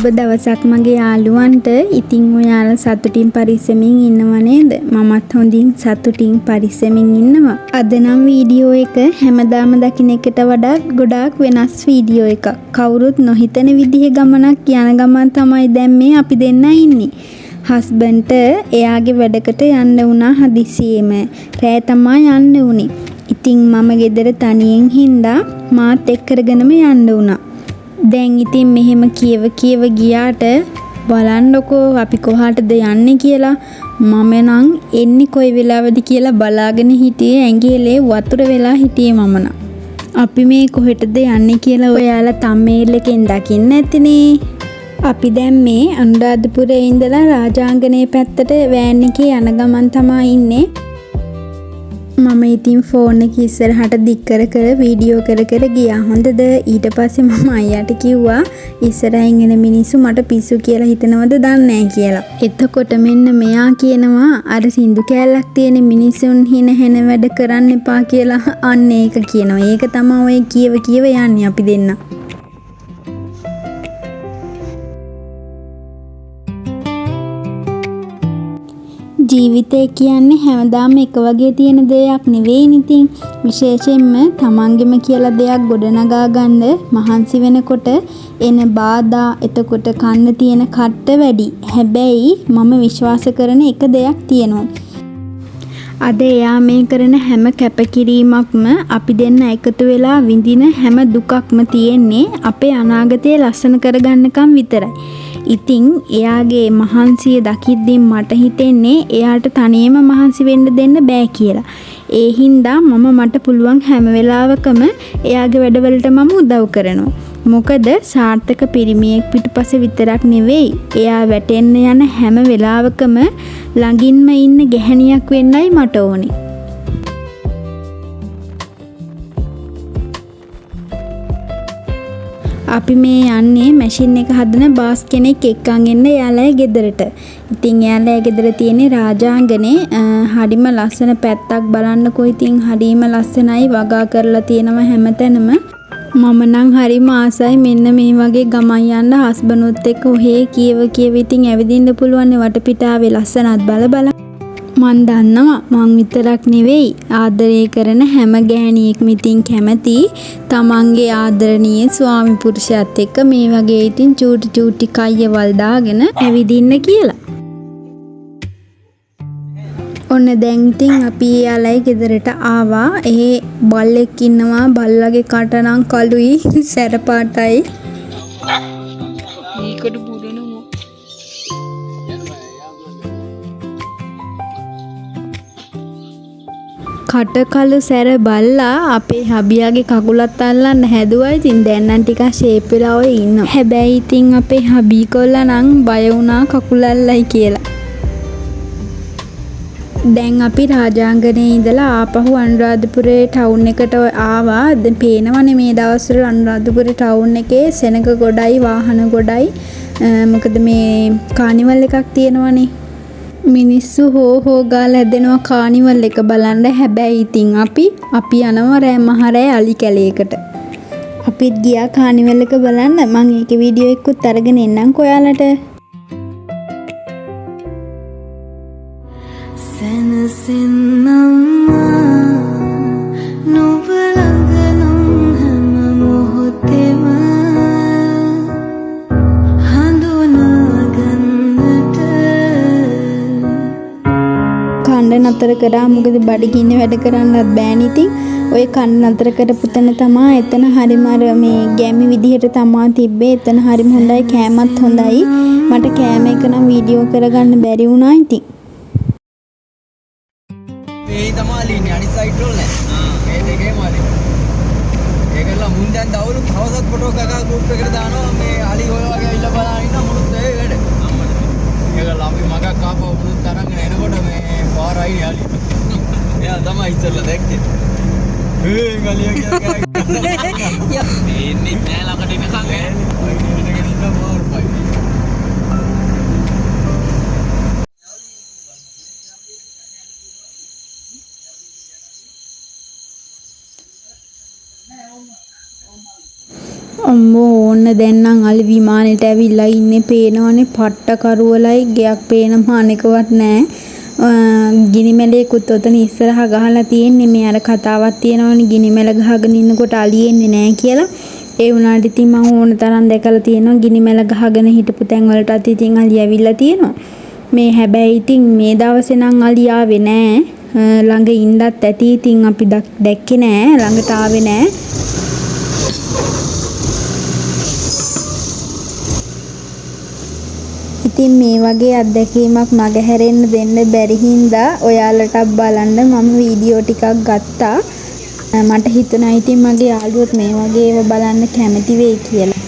සුබ දවසක් මගේ යාළුවන්ට. ඉතින් ඔයාලා සතුටින් පරිස්සමින් ඉන්නව නේද? මමත් හොඳින් සතුටින් පරිස්සමින් ඉන්නවා. අද නම් වීඩියෝ එක හැමදාම දකින්න එකට වඩා ගොඩාක් වෙනස් වීඩියෝ එකක්. කවුරුත් නොහිතන විදිහේ ගමනක් යන ගමන් තමයි දැන් මේ අපි දෙන්න ඉන්නේ. හස්බන්ඩ්ට එයාගේ වැඩකට යන්න වුණා හදිසියෙම. රෑ තමයි යන්න උනේ. ඉතින් මම ගෙදර තනියෙන් හින්දා මාත් එක්ක කරගෙනම යන්න වුණා. දැන් ඉතින් මෙහෙම කියව ගියාට බලන්නකෝ අපි කොහාටද යන්නේ කියලා. මම නම් එන්නේ කොයි වෙලාවද කියලා බලාගෙන හිටියේ. ඇඟිලේ වතුර වෙලා හිටියේ මම නම්. අපි මේ කොහෙටද යන්නේ කියලා ඔයාලා තම්මේල් එකෙන් දකින්න ඇතිනේ. අපි දැන් මේ අනුරාධපුරේ ඉඳලා රාජාංගනේ පැත්තට වෑන් එකේ යන ගමන් තමයි ඉන්නේ. මම ඉතින් ෆෝන් එක ඉස්සරහට දික් කර වීඩියෝ කර ගියා. හොඳද? ඊට පස්සේ මම අයියාට කිව්වා ඉස්සරහින් එන මිනිස්සු මට පිස්සු කියලා හිතනවද දන්නේ නැහැ කියලා. එතකොට මෙන්න මෙයා කියනවා අර සින්දු කෑල්ලක් තියෙන මිනිසුන් හින වැඩ කරන්න එපා කියලා. අන්න ඒක කියනවා. ඒක තමයි ඔය කියව යන්නේ අපි දෙන්න. ජීවිතය කියන්නේ හැමදාම එක වගේ තියෙන දෙයක් නෙවෙයි ඉතින්. විශේෂයෙන්ම තමන්ගෙම කියලා දෙයක් ගොඩනගා ගන්න මහන්සි වෙනකොට එන බාධා, එතකොට කන්න තියෙන කට්ට වැඩි. හැබැයි මම විශ්වාස කරන එක දෙයක් තියෙනවා. අද එයා මේ කරන හැම කැපකිරීමක්ම අපි දෙන්න එකතු වෙලා විඳින හැම දුකක්ම තියෙන්නේ අපේ අනාගතය ලස්සන කරගන්නකම් විතරයි. ඉතින් එයාගේ මහන්සිය දකිද්දී මට හිතෙන්නේ එයාට තනියම මහන්සි වෙන්න දෙන්න බෑ කියලා. ඒ හින්දා මට පුළුවන් හැම වෙලාවකම එයාගේ වැඩවලට මම උදව් කරනවා. මොකද සාර්ථක පිරිමියෙක් පිටුපස විතරක් නෙවෙයි, එයා වැටෙන්න යන හැම වෙලාවකම ළඟින්ම ඉන්න ගැහණියක් වෙන්නයි මට ඕනේ. අපි මේ යන්නේ මැෂින් එක හදන බාස් කෙනෙක් එක්කන් එන්න එයාලගේ ගෙදරට. ඉතින් එයාලගේ ගෙදර තියෙන්නේ රාජාංගනේ. හරිම ලස්සන පැත්තක් බලන්නකෝ. ඉතින් හරිම ලස්සනයි, වගා කරලා තියෙනවා හැමතැනම. මම නම් හරිම ආසයි මෙන්න මේ වගේ ගමන් යන්න හස්බන්ඩ්ත් එක්ක ඔහේ කියව ඉතින් ඇවිදින්න පුළුවන් වටපිටාවේ ලස්සනත් බල. මන් දන්නවා මං විතරක් නෙවෙයි ආදරය කරන හැම ගැහණියෙක්ම ඉතින් කැමති තමන්ගේ ආදරණීය ස්වාමි පුරුෂයාත් එක්ක මේ වගේ ඉතින් චූටි කයවල් දාගෙන ඇවිදින්න කියලා. ඔන්න දැන් ඉතින් අපි යාලයි ගෙදරට ආවා. ඒ බල්ලෙක් ඉන්නවා. බල්ලගේ කට නම් කළුයි, සැර පාටයි. ඊකට බුදෙනවා. කට කළු සැර බල්ලා අපේ හබියාගේ කකුලත් අල්ලන්න හැදුවා. ඉතින් දැන් නම් ටිකක් ෂේප් වෙලා ඔය ඉන්නවා. හැබැයි ඉතින් අපේ හබී කොල්ලා නම් බය වුණා කකුල අල්ලයි කියලා. දැන් අපි රාජාංගනේ ඉඳලා ආපහු අනුරාධපුරේ ටවුන් එකට ආවා. දැන් පේනවනේ මේ දවස්වල අනුරාධපුරේ ටවුන් එකේ සෙනග ගොඩයි, වාහන ගොඩයි. මොකද මේ කානිවල් එකක් තියෙනවනේ. මිනිස්සු හෝ ගාලා හැදෙනවා කානිවල් එක බලන්න. හැබැයි ඉතින් අපි යනවා රෑ මහරෑ අලි කැලේකට. අපිත් ගියා කානිවල් එක බලන්න. මම ඒකේ වීඩියෝ එකකුත් අරගෙන එන්නම්කෝ ඔයාලට. නතර කරා. මොකද බඩගින්න වැඩ කරන්නත් බෑනේ. ඉතින් ඔය කන්න නතර කරපු තැන තමා එතන හරිම මේ ගැමි විදිහට තමා තිබ්බේ. එතන හරිම හොඳයි, කෑමත් හොඳයි. මට කෑම එක නම් වීඩියෝ කරගන්න බැරි වුණා. ඉතින් මේ තමයි ලියන්නේ අනිත් සයිඩ් වල නෑ. මේ දෙකේම අලි. ඒකලා මුන් දැන් දවල් හවසත් ෆොටෝ එකක් ගෲප් එකට දානවා. මේ අලි ඔය වගේ ඇවිල්ලා බලන ඉන්න මුනුත් ඒ වැඩ. ඒකලා අපි මගක් ආපහු මුනුත් අරගෙන එනකොට මේ පාරයි අලි. එයා තමයි ඉස්සෙල්ලා දැක්කේ. ගලිය කියලා ඉන්නේ නෑ ළඟට ඉන්නකම් ඈ. අම්මෝ ඕන්න දැන් නම් අලි විමානෙට ඇවිල්ලා ඉන්නේ පේනවනේ පට්ට කරුවලයි ගයක් පේන මානෙකවත් නැහැ. ගිනිමැලේකුත් ඔතන ඉස්සරහා ගහලා තියෙන්නේ. මේ අර කතාවක් තියෙනවනේ ගිනිමැල ගහගෙන ඉන්නකොට අලි එන්නේ නැහැ කියලා. ඒ වුණාට ඉතින් මම ඕන තරම් දැකලා තියෙනවා ගිනිමැල ගහගෙන හිටපු තැන් වලටත් ඉතින් අලි ඇවිල්ලා තියෙනවා. මේ හැබැයි ඉතින් මේ දවසේ නම් අලි ආවේ නැහැ. ළඟ ඉන්නත් ඇති. ඉතින් අපි දැක්කේ නැහැ. ළඟට ආවේ නැහැ. ඉතින් මේ වගේ අත්දැකීමක් මගහැරෙන්න දෙන්න බැරි හින්දා ඔයාලටත් බලන්න මම වීඩියෝ ටිකක් ගත්තා. මට හිතුණා ඉතින් මගේ යාළුවොත් මේ වගේ ඒවා බලන්න කැමති වෙයි කියලා.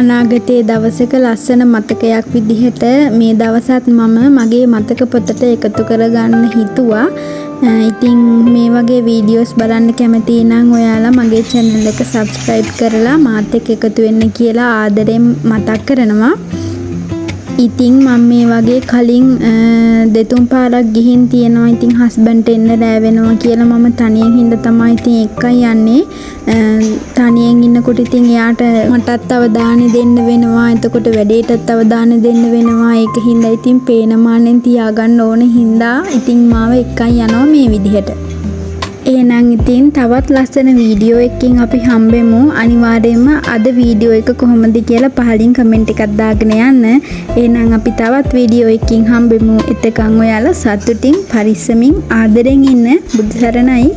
අනාගතයේ දවසක ලස්සන මතකයක් විදිහට මේ දවසත් මම මගේ මතක පොතට එකතු කරගන්න හිතුවා. ඉතින් මේ වගේ වීඩියෝස් බලන්න කැමති නම් ඔයාලා මගේ channel එක subscribe කරලා මාත් එක්ක එකතු වෙන්න කියලා ආදරෙන් මතක් කරනවා. ඉතින් මම මේ වගේ කලින් දෙතුන් පාරක් ගිහින් තියෙනවා. ඉතින් හස්බන්ඩ්ට එන්න රෑ වෙනවා කියලා මම තනියෙන් හින්දා තමයි ඉතින් එකයි යන්නේ. තනියෙන් ඉන්නකොට ඉතින් එයාට මටත් අවධානය දෙන්න වෙනවා. එතකොට වැඩේටත් අවධානය දෙන්න වෙනවා. ඒක හින්දා ඉතින් පේන මානෙන් තියාගන්න ඕන හින්දා ඉතින් මාව එකයි යනවා මේ විදිහට. එහෙනම් ඉතින් තවත් ලස්සන වීඩියෝ එකකින් අපි හම්බෙමු. අනිවාර්යයෙන්ම අද වීඩියෝ එක කොහොමද කියලා පහලින් කමෙන්ට් එකක් දාගෙන යන්න. එහෙනම් අපි තවත් වීඩියෝ එකකින් හම්බෙමු. එතකන් ඔයාලා සතුටින් පරිස්සමින් ආදරෙන් ඉන්න. බුදු සරණයි.